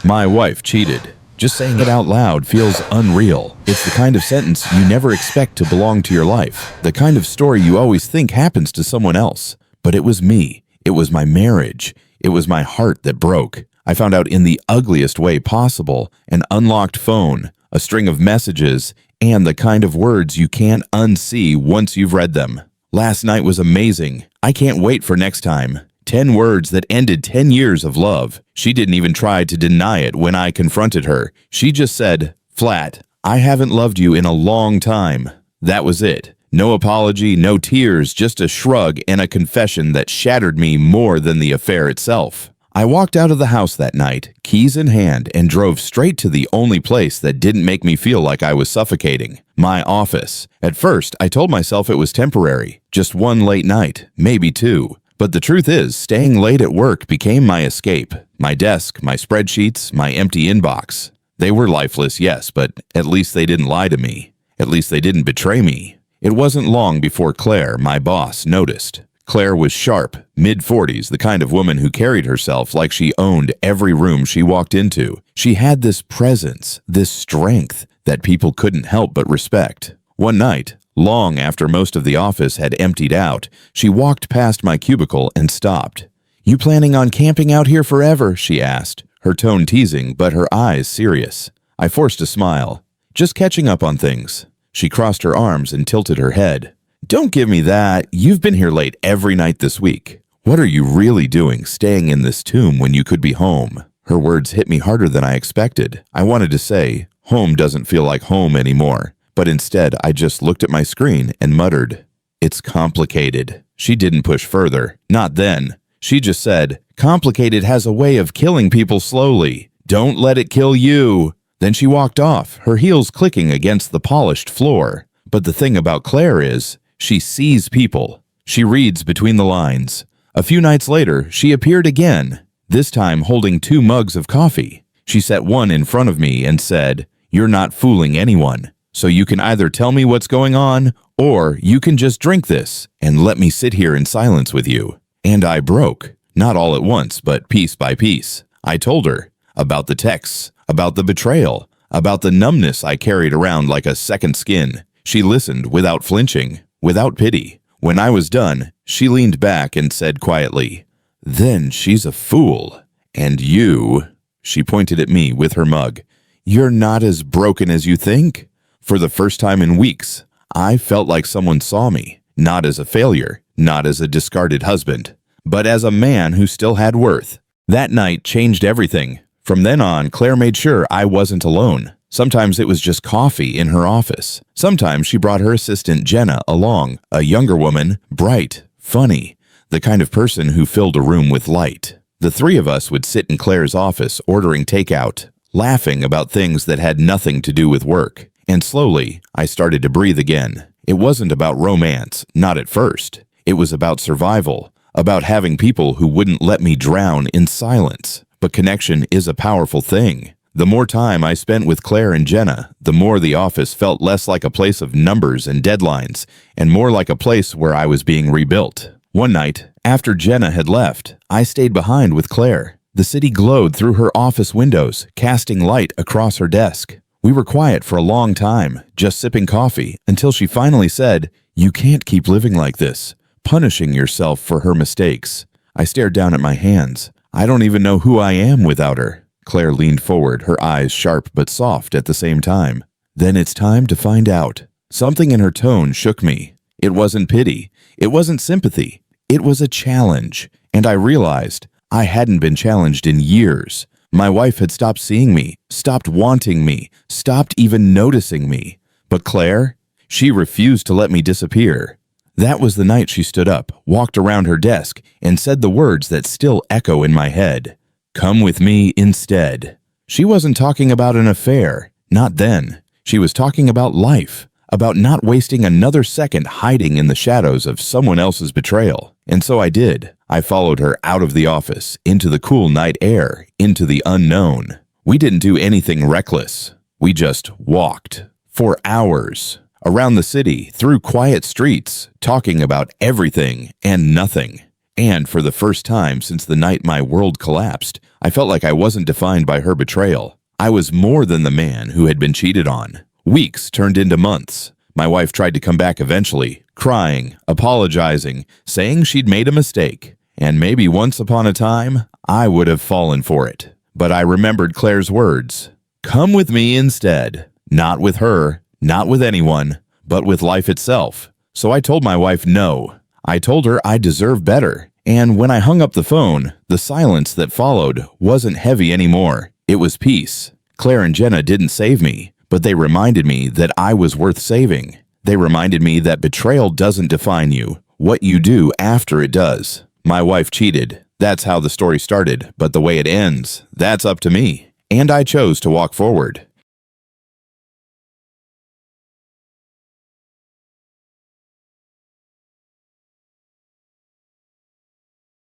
My wife cheated. Just saying it out loud feels unreal. It's the kind of sentence you never expect to belong to your life. The kind of story you always think happens to someone else. But it was me. It was my marriage. It was my heart that broke. I found out in the ugliest way possible: an unlocked phone, a string of messages, and the kind of words you can't unsee once you've read them. Last night was amazing. I can't wait for next time. 10 words that ended 10 years of love. She didn't even try to deny it when I confronted her. She just said, flat, "I haven't loved you in a long time." That was it. No apology, no tears, just a shrug and a confession that shattered me more than the affair itself. I walked out of the house that night, keys in hand, and drove straight to the only place that didn't make me feel like I was suffocating: my office. At first, I told myself it was temporary, just one late night, maybe two. But the truth is, staying late at work became my escape. My desk, my spreadsheets, my empty inbox. They were lifeless, yes, but at least they didn't lie to me. At least they didn't betray me. It wasn't long before Claire, my boss, noticed. Claire was sharp, mid-40s, the kind of woman who carried herself like she owned every room she walked into. She had this presence, this strength, that people couldn't help but respect. One night, long after most of the office had emptied out, she walked past my cubicle and stopped. "You planning on camping out here forever?" she asked, her tone teasing but her eyes serious. I forced a smile. "Just catching up on things." She crossed her arms and tilted her head. "Don't give me that. You've been here late every night this week. What are you really doing staying in this tomb when you could be home?" Her words hit me harder than I expected. I wanted to say, "Home doesn't feel like home anymore." But instead, I just looked at my screen and muttered, "It's complicated." She didn't push further. Not then. She just said, "Complicated has a way of killing people slowly. Don't let it kill you." Then she walked off, her heels clicking against the polished floor. But the thing about Claire is, she sees people. She reads between the lines. A few nights later, she appeared again, this time holding 2 mugs of coffee. She set one in front of me and said, "You're not fooling anyone. So you can either tell me what's going on, or you can just drink this and let me sit here in silence with you." And I broke. Not all at once, but piece by piece. I told her about the texts, about the betrayal, about the numbness I carried around like a second skin. She listened without flinching, without pity. When I was done, she leaned back and said quietly, "Then she's a fool. And you," she pointed at me with her mug, "you're not as broken as you think." For the first time in weeks, I felt like someone saw me, not as a failure, not as a discarded husband, but as a man who still had worth. That night changed everything. From then on, Claire made sure I wasn't alone. Sometimes it was just coffee in her office. Sometimes she brought her assistant Jenna along, a younger woman, bright, funny, the kind of person who filled a room with light. The 3 of us would sit in Claire's office ordering takeout, laughing about things that had nothing to do with work. And slowly, I started to breathe again. It wasn't about romance, not at first. It was about survival, about having people who wouldn't let me drown in silence. But connection is a powerful thing. The more time I spent with Claire and Jenna, the more the office felt less like a place of numbers and deadlines, and more like a place where I was being rebuilt. One night, after Jenna had left, I stayed behind with Claire. The city glowed through her office windows, casting light across her desk. We were quiet for a long time, just sipping coffee, until she finally said, "You can't keep living like this, punishing yourself for her mistakes." I stared down at my hands. I don't even know who I am without her. Claire leaned forward, her eyes sharp but soft at the same time. "Then it's time to find out." Something in her tone shook me. It wasn't pity. It wasn't sympathy. It was a challenge. And I realized I hadn't been challenged in years. My wife had stopped seeing me, stopped wanting me, stopped even noticing me. But Claire, she refused to let me disappear. That was the night she stood up, walked around her desk, and said the words that still echo in my head. "Come with me instead." She wasn't talking about an affair, not then. She was talking about life, about not wasting another second hiding in the shadows of someone else's betrayal. And so I did. I followed her out of the office, into the cool night air, into the unknown. We didn't do anything reckless. We just walked. For hours. Around the city, through quiet streets, talking about everything and nothing. And for the first time since the night my world collapsed, I felt like I wasn't defined by her betrayal. I was more than the man who had been cheated on. Weeks turned into months. My wife tried to come back eventually, crying, apologizing, saying she'd made a mistake. And maybe once upon a time, I would have fallen for it. But I remembered Claire's words. Come with me instead. Not with her, not with anyone, but with life itself. So I told my wife no. I told her I deserved better. And when I hung up the phone, the silence that followed wasn't heavy anymore. It was peace. Claire and Jenna didn't save me, but they reminded me that I was worth saving. They reminded me that betrayal doesn't define you, what you do after it does. My wife cheated. That's how the story started, but the way it ends, that's up to me. And I chose to walk forward.